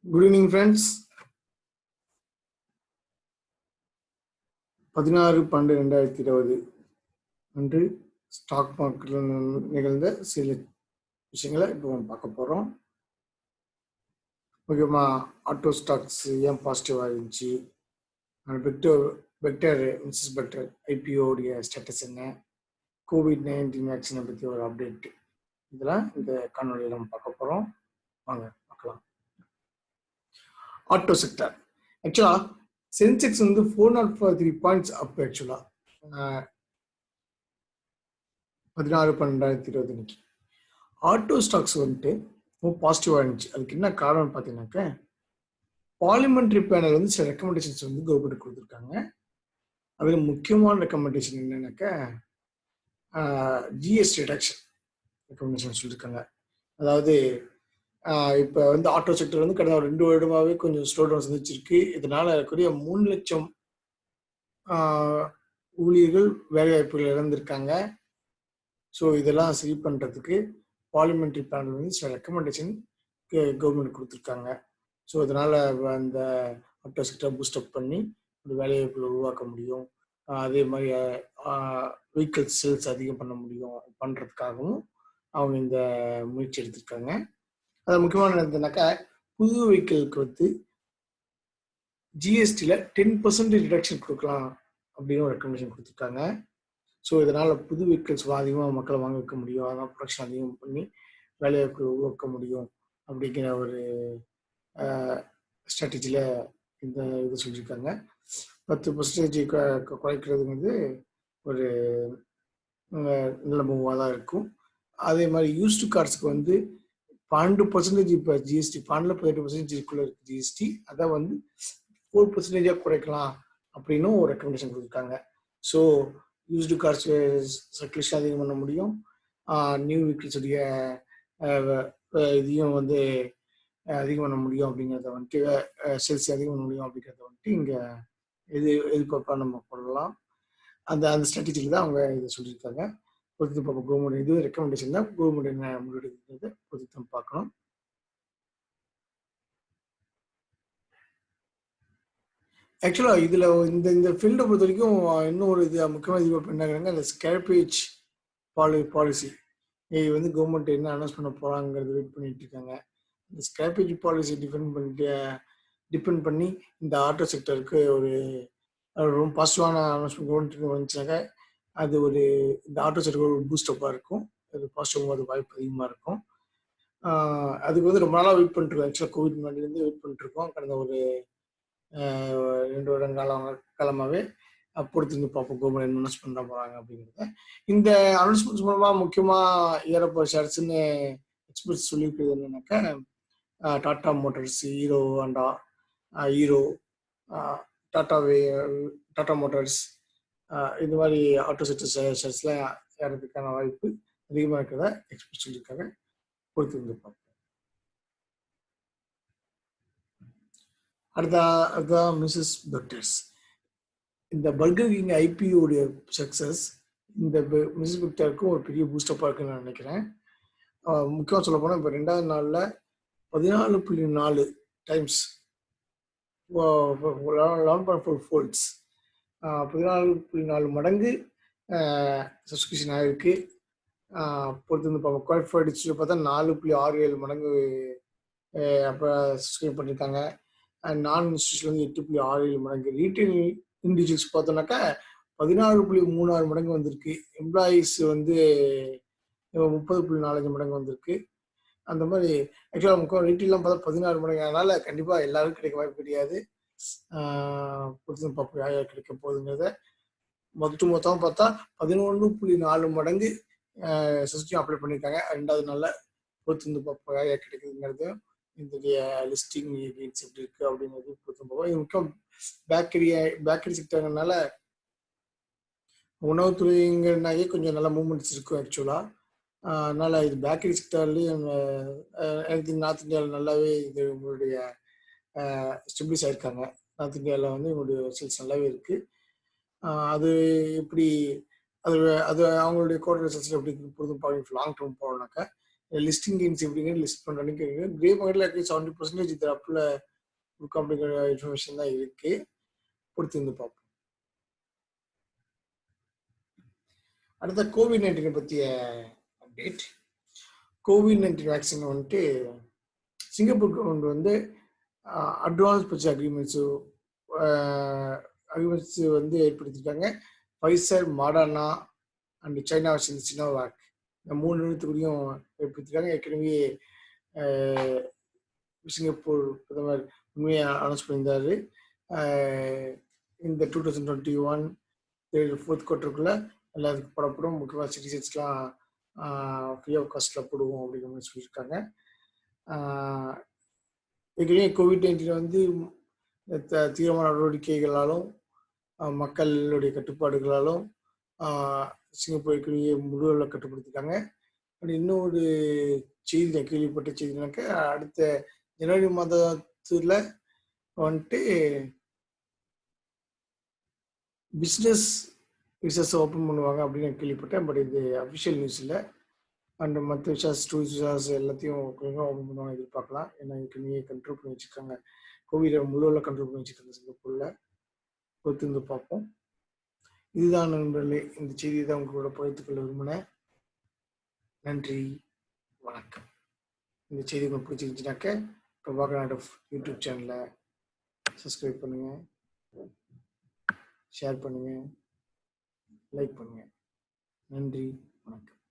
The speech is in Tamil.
Good evening, friends. 16/12/2020 அன்று ஸ்டாக் மார்க்கெட்டில் நிகழ்ந்த சில விஷயங்களை இப்போ பார்க்க போகிறோம். முக்கியமாக ஆட்டோ ஸ்டாக்ஸ் ஏன் பாசிட்டிவாக இருந்துச்சு, பெக்டர் மிஸ்ஸஸ் பெக்டர் ஐபிஓடைய ஸ்டேட்டஸ் என்ன, COVID-19 வேக்சினை பற்றி ஒரு அப்டேட், இதெல்லாம் இந்த காணொலியில் நம்ம பார்க்க போகிறோம். வாங்க பார்க்கலாம். ஆட்டோ செக்டர் ஆக்சுவலாக சென்செக்ஸ் 403 பாயிண்ட்ஸ் அப். ஆக்சுவலாக 16/12/2020 இன்னைக்கு ஆட்டோ ஸ்டாக்ஸ் ரொம்ப பாசிட்டிவாக இருந்துச்சு. அதுக்கு என்ன காரணம் பார்த்தீங்கன்னாக்க, பார்லிமெண்ட்ரி பேனல் சில ரெக்கமெண்டேஷன்ஸ் கவர்மெண்ட் கொடுத்துருக்காங்க. அதில் முக்கியமான ரெக்கமெண்டேஷன் என்னன்னாக்கா ஜிஎஸ்டி ரிடக்ஷன் ரெக்கமெண்டேஷன் சொல்லியிருக்காங்க. அதாவது இப்போ ஆட்டோ செக்டர் கடந்த 2 வருடமாகவே கொஞ்சம் ஸ்லோ டவுன் சந்திச்சிருக்கு. இதனால இருக்கக்கூடிய 3 லட்சம் ஊழியர்கள் வேலைவாய்ப்புகள் இழந்திருக்காங்க. ஸோ இதெல்லாம் சரி பண்ணுறதுக்கு பார்லிமெண்ட்ரி பேனல் சில ரெக்கமெண்டேஷன் கவர்மெண்ட் கொடுத்துருக்காங்க. ஸோ அதனால் அந்த ஆட்டோ செக்டரை பூஸ்டப் பண்ணி ஒரு வேலைவாய்ப்புகளை உருவாக்க முடியும். அதே மாதிரி வெஹிக்கிள் சேல்ஸ் அதிகம் பண்ணுறதுக்காகவும் அவங்க இந்த முயற்சி எடுத்திருக்காங்க. அது முக்கியமான என்னதுனாக்கா, புது வெஹிக்கிளுக்கு ஜிஎஸ்டியில் 10% ரிடக்ஷன் கொடுக்கலாம் அப்படின்னு ஒரு ரெக்கமெண்டேஷன் கொடுத்துருக்காங்க. ஸோ இதனால் புது வெஹிக்கிள்ஸ் அதிகமாக மக்களை வாங்க வைக்க முடியும், அதனால் ப்ரொடக்ஷன் அதிகம் பண்ணி வேலைவாய்ப்பு உருவாக்க முடியும் அப்படிங்கிற ஒரு ஸ்ட்ராட்டஜியில் இந்த இது சொல்லியிருக்காங்க. 10% குறைக்கிறதுங்கிறது ஒரு நல்ல மூவாக தான் இருக்கும். அதே மாதிரி யூஸ்டு கார்ஸ்க்கு 12% இப்போ ஜிஎஸ்டி, 12-18% இருக்கு ஜிஎஸ்டி, அதை 4% குறைக்கலாம் அப்படின்னு ஒரு ரெக்கமெண்டேஷன் கொடுத்துருக்காங்க. ஸோ யூஸ்டு கார்ஸ் சர்க்குலேஷன் அதிகம் பண்ண முடியும், நியூ வெஹிக்கிள்ஸுடைய இதையும் அதிகம் பண்ண முடியும் அப்படிங்கிறத சேல்ஸ் அதிகம் பண்ண முடியும் அப்படிங்கிறத இங்கே எதிர்பார்ப்பா நம்ம பண்ணலாம். அந்த ஸ்ட்ராட்டஜியில் தான் அவங்க இதை சொல்லியிருக்காங்க. பொறுத்து பார்ப்போம். கவர்மெண்ட் இது ரெக்கமெண்டேஷன் தான், கவர்மெண்ட் என்ன முடிவெடுக்கிறது பொறுத்து பார்க்கணும். ஆக்சுவலாக இதில் இந்த ஃபீல்டை பொறுத்த வரைக்கும் இன்னொரு இது முக்கியமாக எதிர்பார்ப்பு என்னங்கிறாங்க, அந்த ஸ்கேர்பேஜ் பாலிசி கவர்மெண்ட் என்ன அனௌன்ஸ் பண்ண போகிறாங்கிறது வெயிட் பண்ணிட்டு இருக்காங்க. இந்த ஸ்கேர்பேஜ் பாலிசி டிபெண்ட் பண்ணி இந்த ஆட்டோ செக்டருக்கு ஒரு ரொம்ப பாசிட்டிவான அனௌன்ஸ்மெண்ட் கவர்மெண்ட் வந்துச்சுனாக்கா, அது இந்த ஆட்டோ செக்டருக்கு ஒரு பூஸ்டப்பாக இருக்கும். அது பாசிட்டிவாக வாய்ப்பு அதிகமாக இருக்கும். அதுக்கு ரொம்ப நாளாக வெயிட் பண்ணிட்டுருக்கோம். ஆக்சுவலாக COVID-19 வெயிட் பண்ணிட்டுருக்கோம். கடந்த ஒரு 2 வருடம் காலமாகவே பொறுத்து பார்ப்போம் கவர்மெண்ட் என்ன அனௌன்ஸ் பண்ண போகிறாங்க அப்படிங்கிறத. இந்த அனௌன்ஸ்மெண்ட்ஸ் மூலமாக முக்கியமாக ஏறப்போ ஷேர்ஸ்ன்னு எக்ஸ்பர்ட்ஸ் சொல்லியிருக்கிறது என்னன்னாக்கா, Tata Motors, hero, Tata Motors, இந்த மாதிரி ஆட்டோ செக்டர் ஷேர்ஸ்லாம் ஏறதுக்கான வாய்ப்பு அதிகமாக இருக்கிறதா எக்ஸ்பர்ட் சொல்லியிருக்காங்க. பொறுத்து பார்ப்போம். அடுத்த மிஸ்ஸஸ் பெக்டர்ஸ். இந்த பர்கர் கிங் ஐபிஓடைய சக்ஸஸ் இந்த மிஸ்ஸஸ் பெக்டருக்கும் ஒரு பெரிய பூஸ்டப்பாக இருக்குன்னு நான் நினைக்கிறேன். முக்கியமாக சொல்ல போனால் இப்போ 2வது நாளில் 14.4 டைம்ஸ் 11.4 ஃபோல்ட்ஸ் 14.4 மடங்கு சப்ஸ்கிரிப்ஷன் ஆகிருக்கு. பொறுத்து பார்ப்போம். குவாலிஃபைடு டிஸ்ட்ரிக்ட் பார்த்தா 4.67 மடங்கு அப்போ சப்ஸ்கிரைப் பண்ணியிருக்காங்க. நான் இன்ஸ்டியூஷன் 8.67 மடங்கு. ரீட்டைல் இண்டிவிஜுவல்ஸ் பார்த்தோம்னாக்கா 14.36 மடங்கு வந்திருக்கு. எம்ப்ளாயீஸ் 30.45 மடங்கு வந்திருக்கு. அந்த மாதிரி ஆக்சுவலாக முக்கியம் ரீட்டெயிலாம் பார்த்தா 16 மடங்கு. அதனால கண்டிப்பாக எல்லாருக்கும் கிடைக்க வாய்ப்பு கிடையாது. பொறுத்து பார்ப்போம் யார் கிடைக்க போகுதுங்கிறத. மொத்தம் பார்த்தா 11.4 மடங்கு சப்ஸ்கிரிப்ஷன் அப்ளை பண்ணியிருக்காங்க 2வது நாளில். பொறுத்து பார்ப்போம் யார் கிடைக்குதுங்கிறது. இதோடைய லிஸ்டிங் எகெயின்ஸ் எப்படி இருக்குது அப்படிங்கிறது பொறுத்து பார்ப்போம். இது முக்கியம் பேக்கரி செக்டர்னால உணவுத்துறைங்கிறனாலே கொஞ்சம் நல்ல மூவ்மெண்ட்ஸ் இருக்கும் ஆக்சுவலாக. அதனால் இது பேக்கரி செக்டர்லேயும் எனக்கு நார்த் இந்தியாவில் நல்லாவே இது உங்களுடைய ஸ்டெபிலைஸ் ஆகிருக்காங்க. நார்த் இந்தியாவில் உங்களுடைய சேல்ஸ் நல்லாவே இருக்குது. அது எப்படி அது அவங்களுடைய குவார்டர் ரிசல்ட்ஸ் எப்படி பொறுத்து பார்க்க லாங் டேர்ம் போகணுனாக்கா லிஸ்டிங் கெயின்ஸ் எப்படிங்க லிஸ்ட் பண்ணுறேன்னு கேட்குறீங்க. கிரே மார்க்கெட்டில் ஆக்சுவலி 70% இது அப்பில் இருக்கும் அப்படிங்கிற இன்ஃபர்மேஷன் தான் இருக்குது. பொறுத்து வந்து பார்ப்போம். அடுத்த COVID-19 பற்றிய அப்டேட். COVID-19 வேக்சின் வந்துட்டு சிங்கப்பூர் கவர்மெண்ட் வந்து அட்வான்ஸ் பர்ச்சேஸ் அக்ரிமெண்ட்ஸ் வந்து ஏற்படுத்தியிருக்காங்க. ஃபைசர், மாடர்னா அண்ட் சைனா வச்சு சினோவாக் இந்த 3 நிறுவனத்துக்குள்ளேயும் ஏற்படுத்தியிருக்காங்க. ஏற்கனவே சிங்கப்பூர் பிரதமர் உண்மையாக அனௌன்ஸ் பண்ணியிருந்தாரு. இந்த 2021 4th குவார்ட்டருக்குள்ளே எல்லாத்துக்கும் போடப்படும், முக்கியமாக சிட்டிசன்ஸ்லாம் ஃப்ரீ ஆஃப் காஸ்ட்டில் போடுவோம் அப்படிங்கிற மாதிரி சொல்லியிருக்காங்க. ஏற்கனவே COVID-19 வந்து தீவிரமான நடவடிக்கைகளாலும் மக்களுடைய கட்டுப்பாடுகளாலும் சிங்கப்பூர் ஏற்கனவே முழுவதும் கட்டுப்படுத்திட்டாங்க. அப்படி இன்னொரு செய்தி நான் கேள்விப்பட்ட செய்தினாக்க, அடுத்த ஜனவரி மாதத்தில் வந்துட்டு பிஸ்னஸ் விசாஸ் ஓப்பன் பண்ணுவாங்க அப்படின்னு நான் கேள்விப்பட்டேன். பட் இது அஃபிஷியல் நியூஸ் இல்லை. அண்ட் மற்ற விசாஸ், டூரிஸ்ட் விசாஸ் எல்லாத்தையும் கொஞ்சம் ஓப்பன் பண்ணுவாங்க எதிர்பார்க்கலாம். ஏன்னா ஏற்கனவே கண்ட்ரோல் பண்ணி வச்சுருக்காங்க, கோவிடை முழுவதும் கண்ட்ரோல் பண்ணி வச்சுருக்காங்க சிங்கப்பூரில். பொறுத்து வந்து பார்ப்போம். இதுதான் நண்பர்களே, இந்த செய்தியை தான் உங்களோட பகிர்ந்துக்கொள்ள விரும்பினேன். நன்றி, வணக்கம். இந்த செய்தி உங்களுக்கு பிடிச்சிருந்துச்சுனாக்க பிரபாகர் நாடப் யூடியூப் சேனலை சப்ஸ்கிரைப் பண்ணுங்கள், ஷேர் பண்ணுங்கள், லைக் பண்ணுங்கள். நன்றி, வணக்கம்.